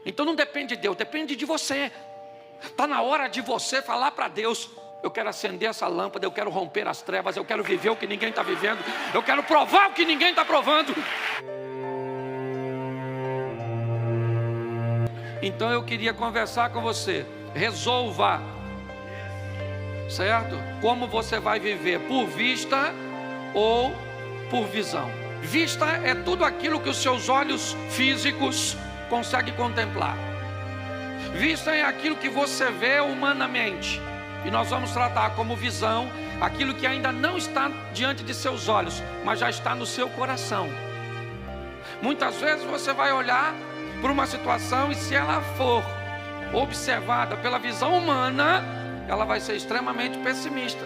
Então não depende de Deus, depende de você. Está na hora de você falar para Deus: eu quero acender essa lâmpada, eu quero romper as trevas, eu quero viver o que ninguém está vivendo, eu quero provar o que ninguém está provando. Então eu queria conversar com você. Resolva, certo? Como você vai viver, por vista ou por visão. Vista é tudo aquilo que os seus olhos físicos conseguem contemplar. Vista é aquilo que você vê humanamente. E nós vamos tratar como visão aquilo que ainda não está diante de seus olhos, mas já está no seu coração. Muitas vezes você vai olhar para uma situação e, se ela for observada pela visão humana, ela vai ser extremamente pessimista.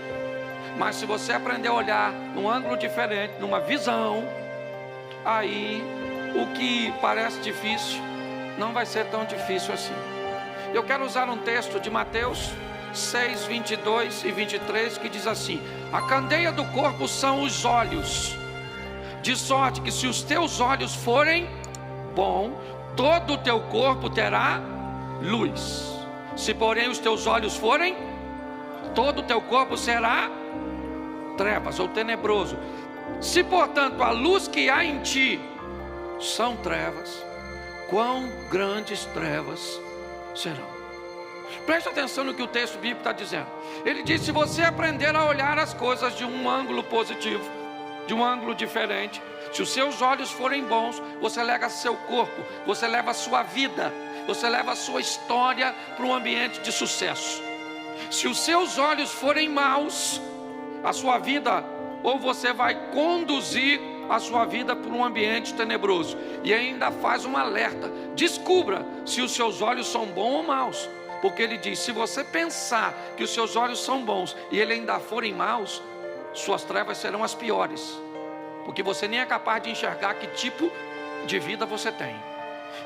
Mas se você aprender a olhar num ângulo diferente, numa visão, aí o que parece difícil não vai ser tão difícil assim. Eu quero usar um texto de Mateus 6, 22 e 23, que diz assim: a candeia do corpo são os olhos, de sorte que se os teus olhos forem bons, todo o teu corpo terá luz. Se porém os teus olhos forem, todo o teu corpo será trevas ou tenebroso. Se portanto a luz que há em ti são trevas, quão grandes trevas serão. Preste atenção no que o texto bíblico está dizendo. Ele diz: se você aprender a olhar as coisas de um ângulo positivo, de um ângulo diferente, se os seus olhos forem bons, você leva seu corpo, você leva a sua vida, você leva a sua história para um ambiente de sucesso. Se os seus olhos forem maus, a sua vida, ou você vai conduzir a sua vida para um ambiente tenebroso. E ainda faz um alerta: descubra se os seus olhos são bons ou maus. Porque ele diz: se você pensar que os seus olhos são bons e eles ainda forem maus, suas trevas serão as piores, porque você nem é capaz de enxergar que tipo de vida você tem.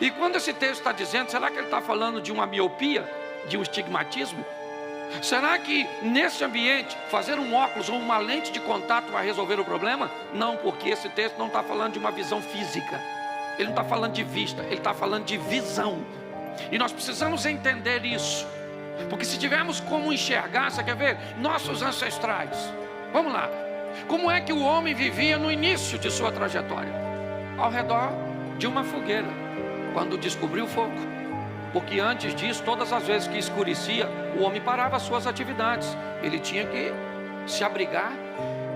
E quando esse texto está dizendo, será que ele está falando de uma miopia, de um estigmatismo? Será que nesse ambiente fazer um óculos ou uma lente de contato vai resolver o problema? Não, porque esse texto não está falando de uma visão física, ele não está falando de vista, ele está falando de visão. E nós precisamos entender isso, porque se tivermos como enxergar, você quer ver? Nossos ancestrais, vamos lá, como é que o homem vivia no início de sua trajetória? Ao redor de uma fogueira, quando descobriu o fogo. Porque antes disso, todas as vezes que escurecia, o homem parava as suas atividades, ele tinha que se abrigar.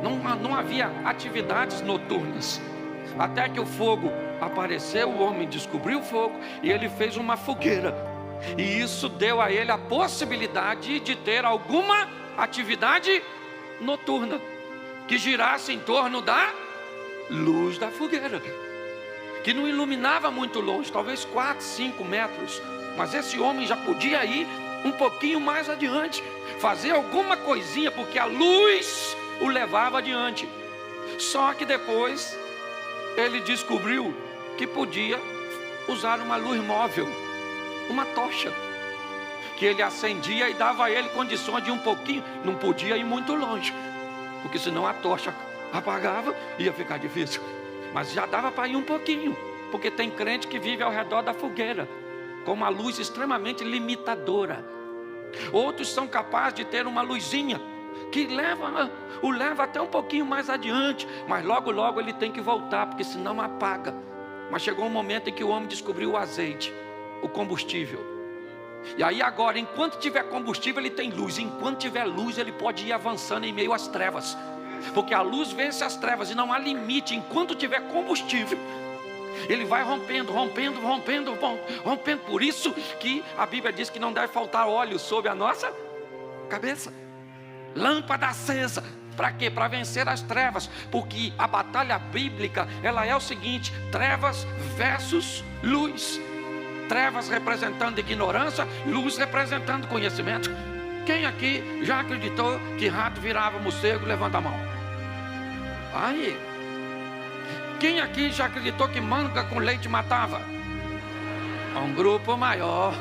Não havia atividades noturnas, até que o fogo apareceu, o homem descobriu o fogo e ele fez uma fogueira, e isso deu a ele a possibilidade de ter alguma atividade noturna que girasse em torno da luz da fogueira, que não iluminava muito longe, talvez 4, 5 metros, mas esse homem já podia ir um pouquinho mais adiante, fazer alguma coisinha, porque a luz o levava adiante. Só que depois ele descobriu que podia usar uma luz móvel, uma tocha, que ele acendia e dava a ele condições de um pouquinho, não podia ir muito longe, porque senão a tocha apagava, ia ficar difícil, mas já dava para ir um pouquinho, porque tem crente que vive ao redor da fogueira, com uma luz extremamente limitadora. Outros são capazes de ter uma luzinha, que o leva até um pouquinho mais adiante, mas logo logo ele tem que voltar, porque senão apaga. Mas chegou um momento em que o homem descobriu o azeite, o combustível. E aí agora, enquanto tiver combustível, ele tem luz. Enquanto tiver luz, ele pode ir avançando em meio às trevas, porque a luz vence as trevas e não há limite. Enquanto tiver combustível, ele vai rompendo. Por isso que a Bíblia diz que não deve faltar óleo sobre a nossa cabeça, lâmpada acesa. Para quê? Para vencer as trevas. Porque a batalha bíblica, ela é o seguinte: trevas versus luz. Trevas representando ignorância, luz representando conhecimento. Quem aqui já acreditou que rato virava morcego? Levanta a mão. Aí. Quem aqui já acreditou que manga com leite matava? Um grupo maior.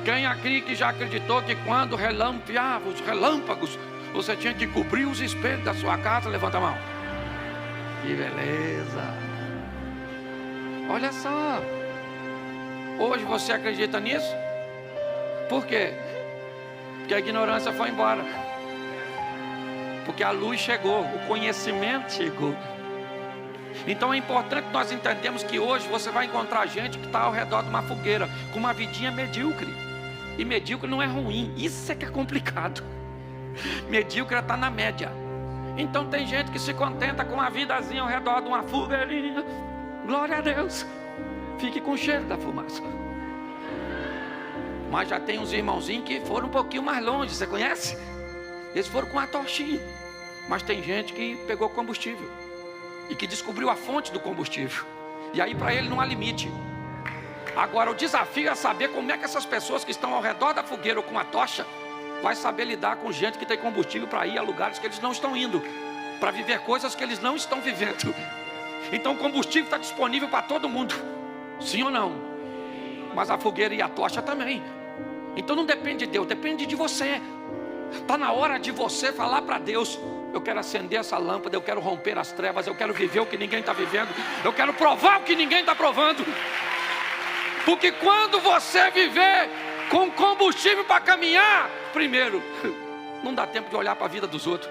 Quem aqui que já acreditou que quando relampeava os relâmpagos, você tinha que cobrir os espelhos da sua casa? Levanta a mão. Que beleza. Olha só. Hoje você acredita nisso? Por quê? Porque a ignorância foi embora. Porque a luz chegou, o conhecimento chegou. Então é importante nós entendermos que hoje você vai encontrar gente que está ao redor de uma fogueira, com uma vidinha medíocre. E medíocre não é ruim, isso é que é complicado. Medíocre está na média. Então tem gente que se contenta com uma vidazinha ao redor de uma fogueirinha. Glória a Deus. Fique com o cheiro da fumaça. Mas já tem uns irmãozinhos que foram um pouquinho mais longe, você conhece? Eles foram com a tochinha. Mas tem gente que pegou combustível e que descobriu a fonte do combustível. E aí para ele não há limite. Agora o desafio é saber como é que essas pessoas que estão ao redor da fogueira ou com a tocha vai saber lidar com gente que tem combustível para ir a lugares que eles não estão indo, para viver coisas que eles não estão vivendo. Então o combustível está disponível para todo mundo, sim ou não? Mas a fogueira e a tocha também. Então não depende de Deus, depende de você. Está na hora de você falar para Deus: eu quero acender essa lâmpada, eu quero romper as trevas, eu quero viver o que ninguém está vivendo, eu quero provar o que ninguém está provando. Porque quando você viver com combustível para caminhar, primeiro, não dá tempo de olhar para a vida dos outros.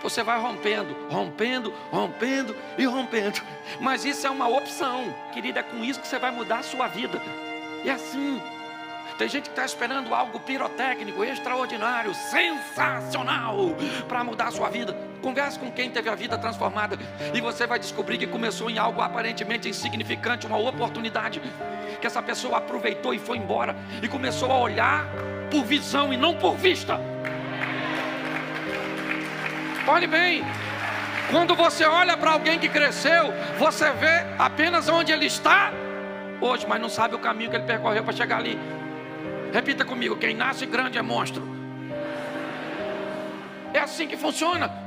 Você vai rompendo, rompendo, rompendo e rompendo. Mas isso é uma opção, querida, é com isso que você vai mudar a sua vida. É assim. Tem gente que está esperando algo pirotécnico, extraordinário, sensacional, para mudar a sua vida. Converse com quem teve a vida transformada e você vai descobrir que começou em algo aparentemente insignificante, uma oportunidade que essa pessoa aproveitou e foi embora e começou a olhar por visão e não por vista. Olhe bem, quando você olha para alguém que cresceu, você vê apenas onde ele está hoje, mas não sabe o caminho que ele percorreu para chegar ali. Repita comigo: quem nasce grande é monstro. É assim que funciona.